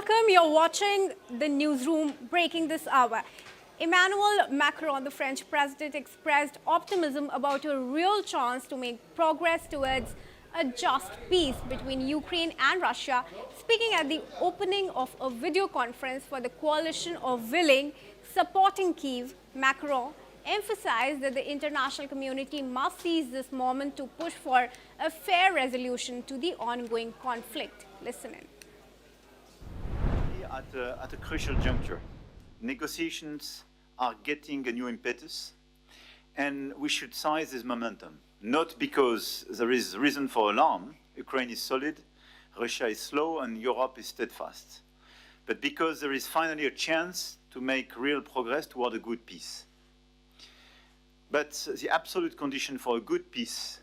Welcome. You're watching the newsroom breaking this hour. Emmanuel Macron, the French president, expressed optimism about a real chance to make progress towards a just peace between Ukraine and Russia. Speaking at the opening of a video conference for the coalition of willing supporting Kyiv, Macron emphasized that the international community must seize this moment to push for a fair resolution to the ongoing conflict. Listen in. At a crucial juncture, negotiations are getting a new impetus, and we should seize this momentum. Not because there is reason for alarm, Ukraine is solid, Russia is slow, and Europe is steadfast, but because there is finally a chance to make real progress toward a good peace. But the absolute condition for a good peace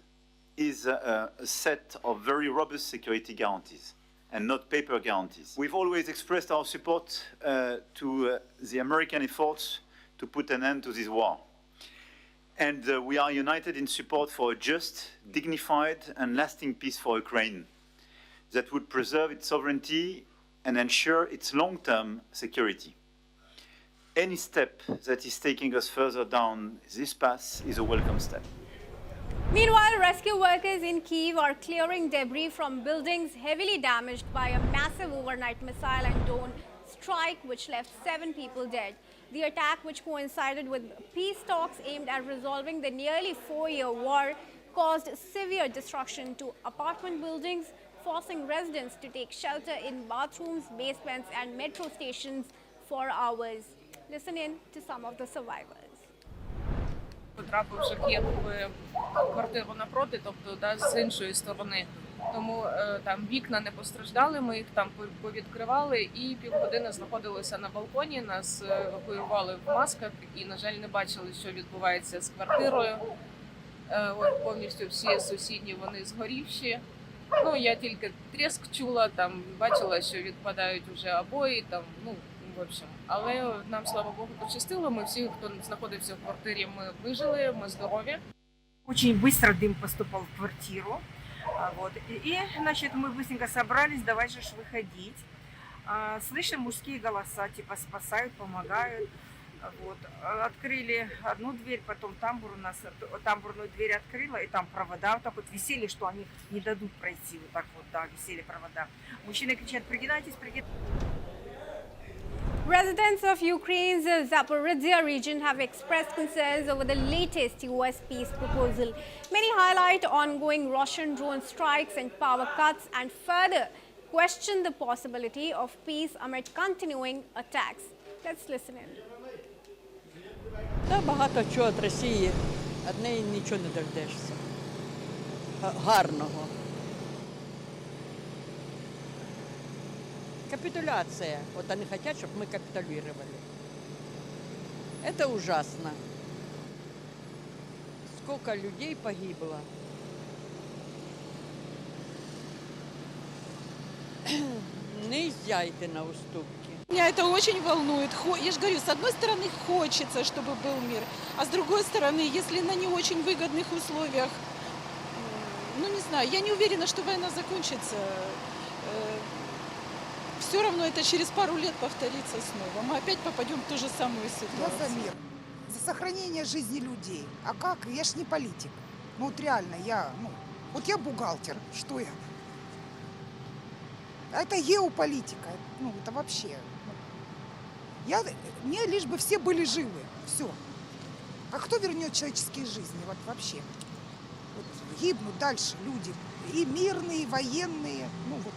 is a set of very robust security guarantees, and not paper guarantees. We've always expressed our support to the American efforts to put an end to this war. And we are united in support for a just, dignified, and lasting peace for Ukraine that would preserve its sovereignty and ensure its long-term security. Any step that is taking us further down this path is a welcome step. Meanwhile, rescue workers in Kyiv are clearing debris from buildings heavily damaged by a massive overnight missile and drone strike which left 7 people dead. The attack, which coincided with peace talks aimed at resolving the nearly 4-year war, caused severe destruction to apartment buildings, forcing residents to take shelter in bathrooms, basements and metro stations for hours. Listen in to some of the survivors. Потрапивши Київ в квартиру напроти, тобто з іншої сторони. Тому там вікна не постраждали, ми їх там повідкривали і півгодини знаходилися на балконі, нас евакуювали в масках і, на жаль, не бачили, що відбувається з квартирою. От повністю всі сусідні вони згорівші. Ну, я тільки тріск чула, там бачила, що відпадають вже обої, там, ну, в общем. Але нам, слава Богу, пощастило. Ми всі, хто знаходився в квартирі, ми вижили, ми здорові. Очень быстро дым поступал в квартиру. Вот. И, значит, мы быстренько собрались, давай же выходить. Слышим мужские голоса, типа спасают, помогают. Вот. Открыли одну дверь, потом тамбурную дверь открыла, и там провода вот так вот висели, что они не дадут пройти. Вот так вот, да, висели провода. Мужчины кричат: пригинайтесь, пригинайтесь. Residents of Ukraine's Zaporizhzhia region have expressed concerns over the latest US peace proposal. Many highlight ongoing Russian drone strikes and power cuts and further question the possibility of peace amid continuing attacks. Let's listen in. Та багато чого від Росії, від неї нічого не дождешся. Гарного. Капитуляция. Вот они хотят, чтобы мы капитулировали. Это ужасно. Сколько людей погибло. Нельзя идти на уступки. Меня это очень волнует. Я же говорю, с одной стороны хочется, чтобы был мир, а с другой стороны, если на не очень выгодных условиях, ну не знаю, я не уверена, что война закончится. Все равно это через пару лет повторится снова. Мы опять попадем в ту же самую ситуацию. Я за мир, за сохранение жизни людей. А как? Я ж не политик. Ну вот реально, вот я бухгалтер, что я? А это геополитика, ну это вообще. Мне лишь бы все были живы, все. А кто вернет человеческие жизни, вот вообще? Вот гибнут дальше люди, и мирные, и военные, ну вот.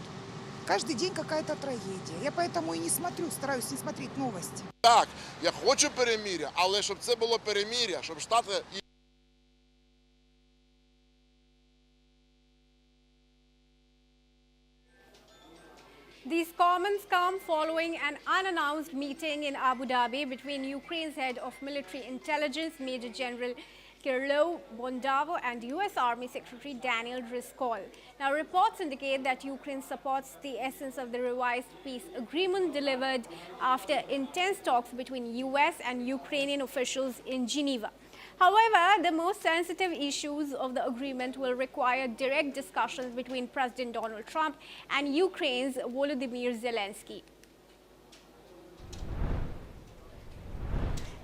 Каждый день какая-то трагедия. Я поэтому и не смотрю, стараюсь не смотреть новости. Так, я хочу перемир'я, але щоб це було перемир'я, щоб Штати... These comments come following an unannounced meeting in Abu Dhabi between Ukraine's head of military intelligence, Major General Kirlo Bondavo, and U.S. Army Secretary Daniel Driscoll. Now, reports indicate that Ukraine supports the essence of the revised peace agreement delivered after intense talks between U.S. and Ukrainian officials in Geneva. However, the most sensitive issues of the agreement will require direct discussions between President Donald Trump and Ukraine's Volodymyr Zelensky.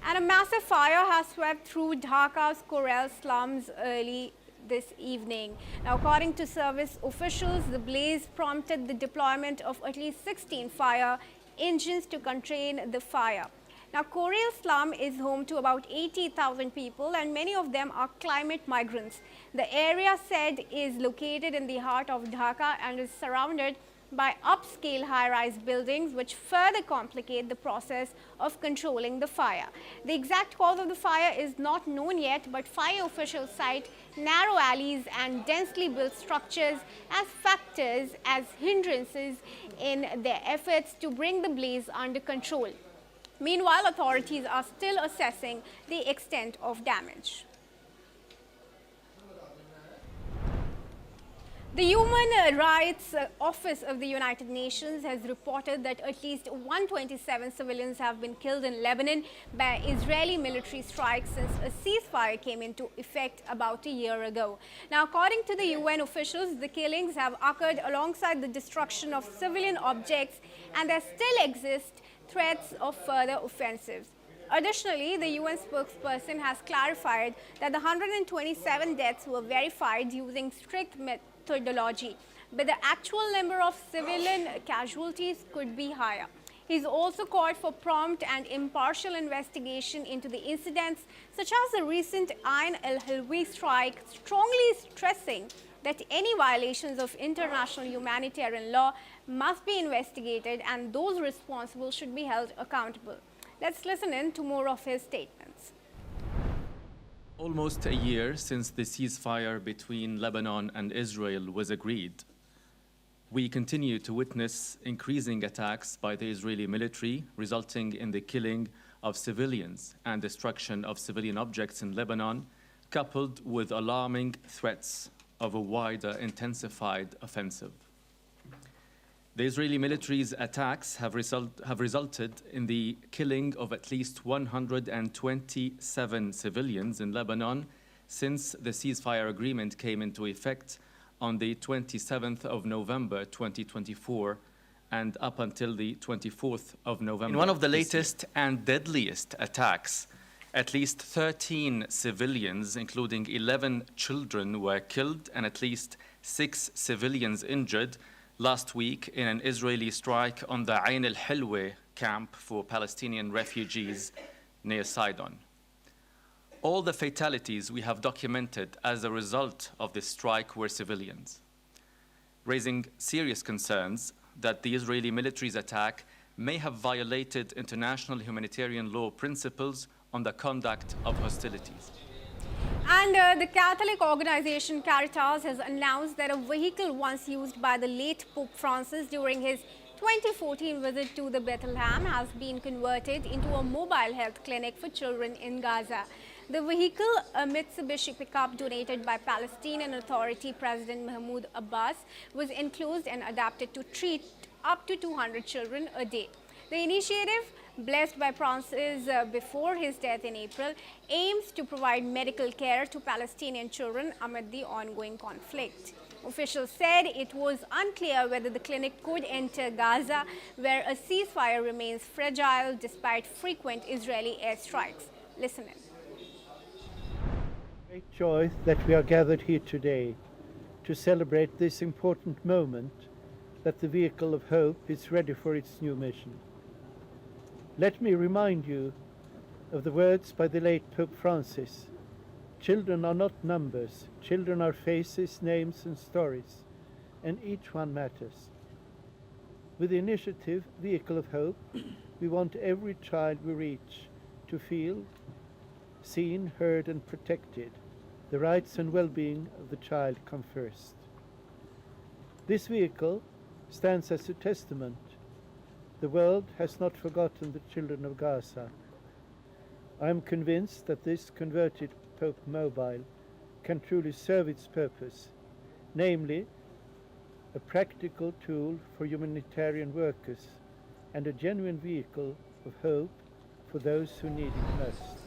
And a massive fire has swept through Dhaka's Corel slums early this evening. Now, according to service officials, the blaze prompted the deployment of at least 16 fire engines to contain the fire. Now, Corel slum is home to about 80,000 people, and many of them are climate migrants. The area said is located in the heart of Dhaka and is surrounded by upscale high-rise buildings, which further complicate the process of controlling the fire. The exact cause of the fire is not known yet, but fire officials cite narrow alleys and densely built structures as factors as hindrances in their efforts to bring the blaze under control. Meanwhile, authorities are still assessing the extent of damage. The Human Rights Office of the United Nations has reported that at least 127 civilians have been killed in Lebanon by Israeli military strikes since a ceasefire came into effect about a year ago. Now, according to the UN officials, the killings have occurred alongside the destruction of civilian objects, and there still exist threats of further offensives. Additionally, the UN spokesperson has clarified that the 127 deaths were verified using strict methodology, but the actual number of civilian casualties could be higher. He's also called for prompt and impartial investigation into the incidents, such as the recent Ain al-Hilwi strike, strongly stressing that any violations of international humanitarian law must be investigated and those responsible should be held accountable. Let's listen in to more of his statements. Almost a year since the ceasefire between Lebanon and Israel was agreed, we continue to witness increasing attacks by the Israeli military, resulting in the killing of civilians and destruction of civilian objects in Lebanon, coupled with alarming threats of a wider intensified offensive. The Israeli military's attacks have resulted in the killing of at least 127 civilians in Lebanon since the ceasefire agreement came into effect on the 27th of November 2024 and up until the 24th of November. In one of the latest and deadliest attacks, at least 13 civilians, including 11 children, were killed and at least 6 civilians injured last week in an Israeli strike on the Ain al-Hilwi camp for Palestinian refugees near Sidon. All the fatalities we have documented as a result of this strike were civilians, raising serious concerns that the Israeli military's attack may have violated international humanitarian law principles on the conduct of hostilities. And the Catholic organization Caritas has announced that a vehicle once used by the late Pope Francis during his 2014 visit to the Bethlehem has been converted into a mobile health clinic for children in Gaza. The vehicle, a Mitsubishi pickup donated by Palestinian Authority President Mahmoud Abbas, was enclosed and adapted to treat up to 200 children a day. The initiative, blessed by Francis before his death in April, aims to provide medical care to Palestinian children amid the ongoing conflict. Officials said it was unclear whether the clinic could enter Gaza, where a ceasefire remains fragile despite frequent Israeli airstrikes. Listen in. Great joy that we are gathered here today to celebrate this important moment that the vehicle of hope is ready for its new mission. Let me remind you of the words by the late Pope Francis. Children are not numbers. Children are faces, names and stories, and each one matters. With the initiative Vehicle of Hope, we want every child we reach to feel seen, heard and protected. The rights and well-being of the child come first. This vehicle stands as a testament. The world has not forgotten the children of Gaza. I am convinced that this converted Pope Mobile can truly serve its purpose, namely a practical tool for humanitarian workers and a genuine vehicle of hope for those who need it most.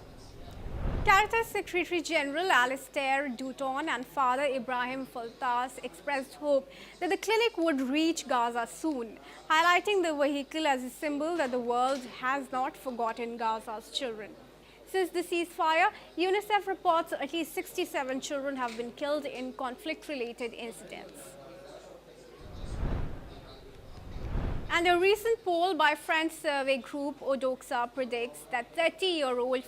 Caritas Secretary General Alistair Dutton and Father Ibrahim Faltas expressed hope that the clinic would reach Gaza soon, highlighting the vehicle as a symbol that the world has not forgotten Gaza's children. Since the ceasefire, UNICEF reports at least 67 children have been killed in conflict-related incidents. And a recent poll by French survey group Odoxa predicts that 30-year-old